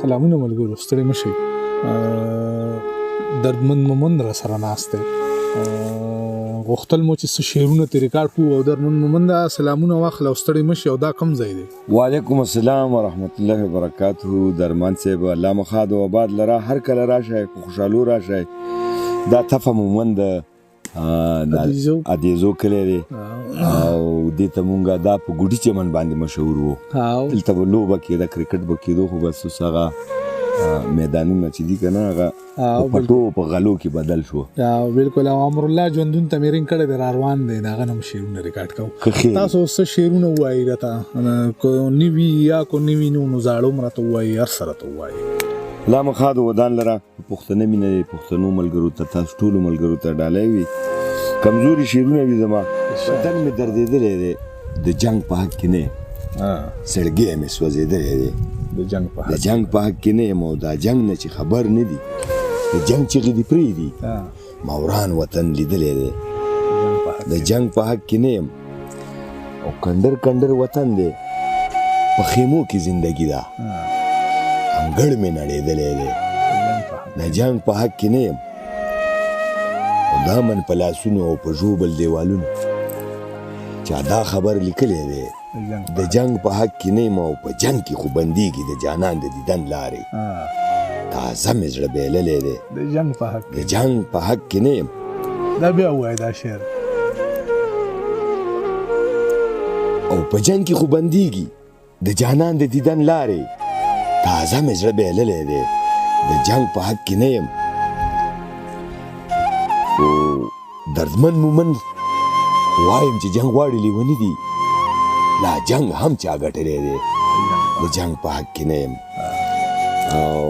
سلامونه ملګرو، ستړي مه شئ. دردمند مومند را سره ناست دی. غوښتل مو چې څه شعرونه ترې ریکارډ کړو او دردمند مومند سلامونه واخله او ستړي مه شئ. او دا کوم ځای دی؟ وعلیکم السلام ورحمت الله وبرکاته. درمان صاحب الله مخاد و آباد لره هر کله راشئ، په خوشحالو راشئ. دا تفه مومند ادیزو کلی دی او دې ته مونږ دا په ګوډي چمن باندې مشهور وو. دلته به لوبه کېده، کرکټ به کېدو، خو بس اوس هغه میدانونه چې دي که نه هغه په پټو په غلو کې بدل شو. بلکل. او امرالله ژوندون ته مې رینګ کړی دی، را روان دی، د هغه نه هم شعرونه ریکارډ کوو. تاسو څه شعرونه ووایي راته؟ که نوي یا که نوي نو زاړه هم راته ووایي، هر څه راته ووایي. لا مخاد ودان لره پښتنه مینه دی، پښتنو ملګرو ته، تاسو ټولو ملګرو ته ډالۍ وي. کمزوري شعرونه وي زما، بدن مې دردېدلی دی د جنګ په حق کې نه یم، سړګی مې سوځېدلی دی د جنګ په حق کې نه یم. او دا جنګ نه چې خبر نه دي، د جنګ چغې دې پرېږدي، ما وران وطن لیدلی دی د جنګ په حق کې نه یم. او کنډر کنډر وطن دی، په خیمو کې زندګي ده، انګړ مې نړېدلی دی د جنګ په حق کې نه یم. او دا من په لاسونو او په ژوبل دیوالونو چا دا خبر لیکلی دی د جنګ په حق کې نه یم. او په جنګ کې خو بندېږي د جانان د دیدن لارې، تازه مې زړه بیللی دی د جنګ په حق کې نه یم. دا بیا ووایه دا شعر. او په جنګ کې خو بندېږي د جانان د دیدن لارې، تازه مې زړه بیللی دی د جنګ په حق کې نه یم. خو دردمند مومند وایم چې جنګ غواړي لیوني دي، لا جنګ هم چا ګټلی دی د جنګ په حق کې نه یم. او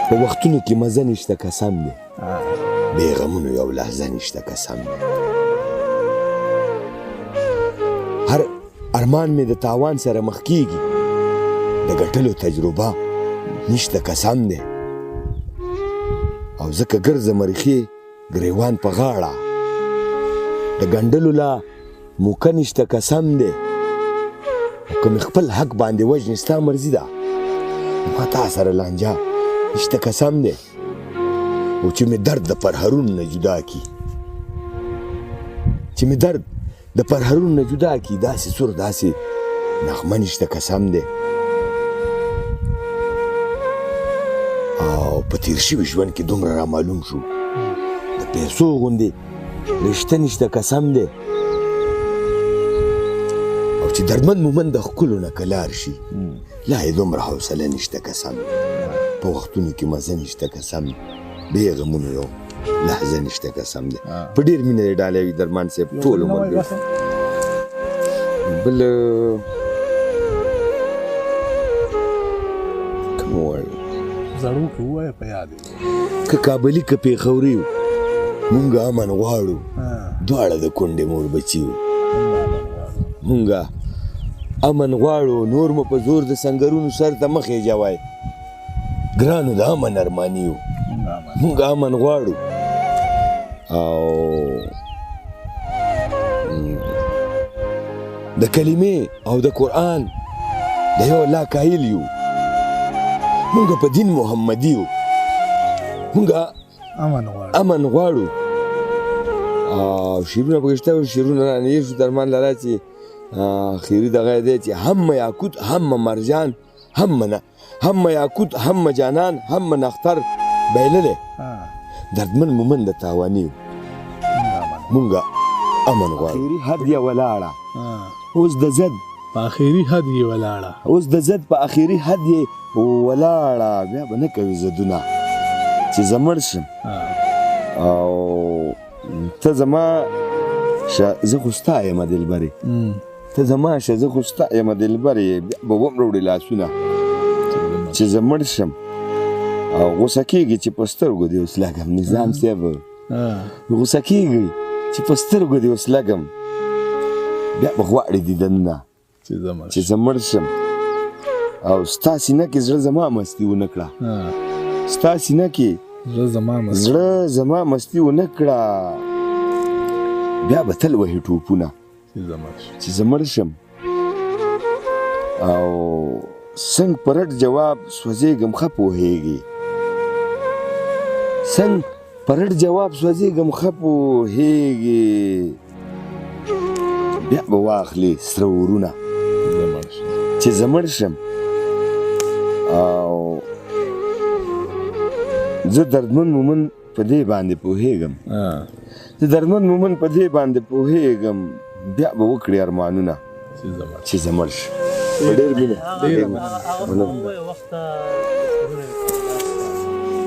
په وختونو کې مزه نشته قسم دی، بې غمونو یو لحظه نشته قسم دی. هر ارمان مې د تاوان سره مخ کېږي، د ګټلو تجربه نشته قسم دی. او ځکه ګرځم ریښې ګریوان په غاړه، د ګنډلو لا موقع نشته قسم دی. او که مې خپل حق باندې وژنې ستا مرضي ده، ما تا سره لانجه نشته قسم دی. او چې مې درد د پرهرونو نه جدا کي، چې مې درد د پرهرونو نه جدا کي، داسې سور داسې نغمه نشته قسم دی. او په تیر شوي ژوند کې دومره را معلوم شو د پیسو غوندې رشته نشته قسم دی. او چې دردمند مومند د ښکلو نه کلار شي، لا یې دومره حوصله نشته قسم دی. په وختونو کې مزه نشته قسم دی، بې غمونو یو لحظه نشته قسم دی. په ډېر مینه یې ډالۍ وي درمان صاحب ټولو ملګرو. بل کوم ووایو؟ زړو کې ووایه په یاد یې. که کابلي که پېښوري یو، مونږ امن غواړو، دواړه د کونډې مور بچي یو. مونږ امن غواړو، نور مو په زور د سنګرونو سر ته مخ ایجوئ، ګرانو د امن ارماني یو. مونږ امن غواړو او د کلمې او د قرآن د یو الله قایل یو. مونږ په دین محمدي یو، مونږ امن غواړو. او شعرونه پکې شته، شعرونه رانهیر شو درمان لره چې اخري دغه دی چې هم یاقوت هم مرجان هم یاقوت هم جانان هم نختر بیللی، دردمند مومند د تاواني یو. مونږ امن غواړو. اخري حد یې ولاړه اوس د زد په اخري حد یې ولاړه، اوس د زد په اخري حد یې ولاړه، بیا به نه کوي زدونه چې زه مړ شم. او ته زما زه خو ستا یم دلبرې، ته زما شه زه خو ستا یم دلبرې، بیا به وم راوړې لاسونه چې زه مړ شم. او غوسه کېږي چې په سترګو دې اوس لګم، نظام صاحب غوسه کېږي چې په سترګو دې اوس لګم، بیا به غواړې دیدنونه چې زه مړ شم. او ستا سینه کې زړه زما مستي ونه کړه، ستا سینه کې زړه زما مستي ونه کړه، بیا به تل وهي ټوپونه چې زه مړ شم. او څنګ پرټ جواب سوځېږم ښه پوهېږي څنګ پرټ جواب سوځېږم ښه پوهېږي بیا به واخلې سره ورونه چې زه مړ شم او زه دردمن مومن په دې باندې پوهېږم بیا به وکړې ارمانونه چې زه مړ شم په ډېر مینه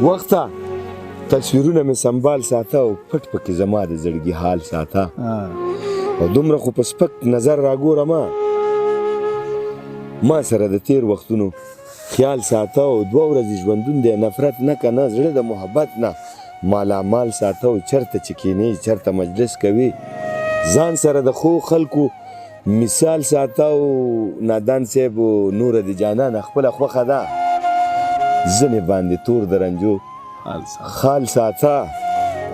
وخته تصویرونه مې سنبال ساته او پټ پکې زما د زړګي حال ساته او دومره خو په سپک نظر راګوره ما سره د تیر وختونو خیال ساته او 2 ورځې ژوندون دی نفرت نه کنه زړه د محبت نه مالامال ساته او چرته چې کینې چرته مجلس کوي ځان سره د خو خلکو مثال ساته او نادان صاحب نور د جانان خپله خوښه ده ځنې باندې تور د رنجو خال ساته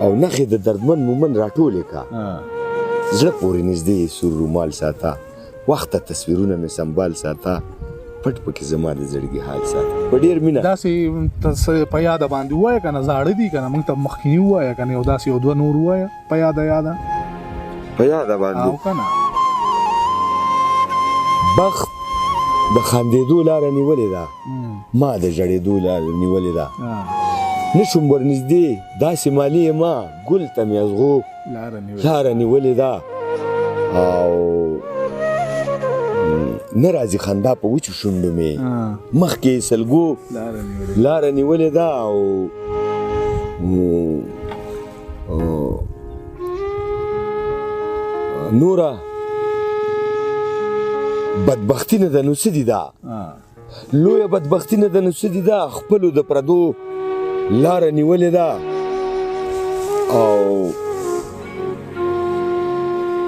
او نښې د دردمن مومن راټولې کا زړه پورې نږدې سور رومال ساته وخته تصویرونه مې سنبال ساته پټ پکې زما د زړګي حال ساته په ډېر مینه داسې په یاده باندې ووایه که نه زاړه دي که نه موږ ته مخکیني ووایه که نه یو داسې یو 2 نور ووایه په یاده باندې او که نه بخت د خندېدو لاره نیولې ده ما د ژړېدو لاره نیولې ده نشم ورنږدې داسې مالي ما ګل ته مې ازغو لاره نیولې ده او نه راځي خندا په وچو شونډو مې مخکې سلګو لاره نیولې ده او نوره بدبختي نه ده نو څه دي ده لویه بدبختي نه ده نو څه دي ده خپلو د پردو لاره نیولې ده او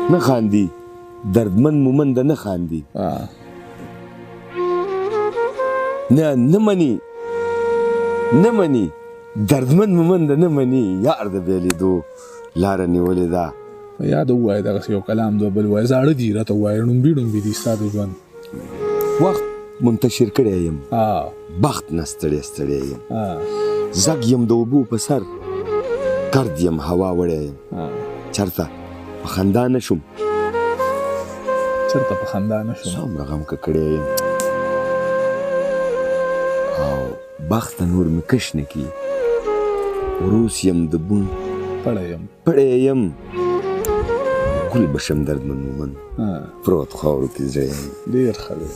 نه خاندي دردمن مومن ده نه خاندي نه مني دردمن مومن ده نه مني یار د بېلېدو لاره نیولې ده په یاد ووایه دغسې یو کلام 2 بل وایه زاړه دي راته ووایه ړومبي دي ستا د ژوند وخت منتشر کړی یم بخت نه ستړی یم زګ یم د اوبو په سر ګرد یم هوا وړی یم چرته په خندا نه شم څومره غم ککړی یم او بخت نور مې کش نه کي وروس یم د بون پړی یم ګل بشم دردمن مومن پروت خاورو کې زړی یم ډېر ښه دی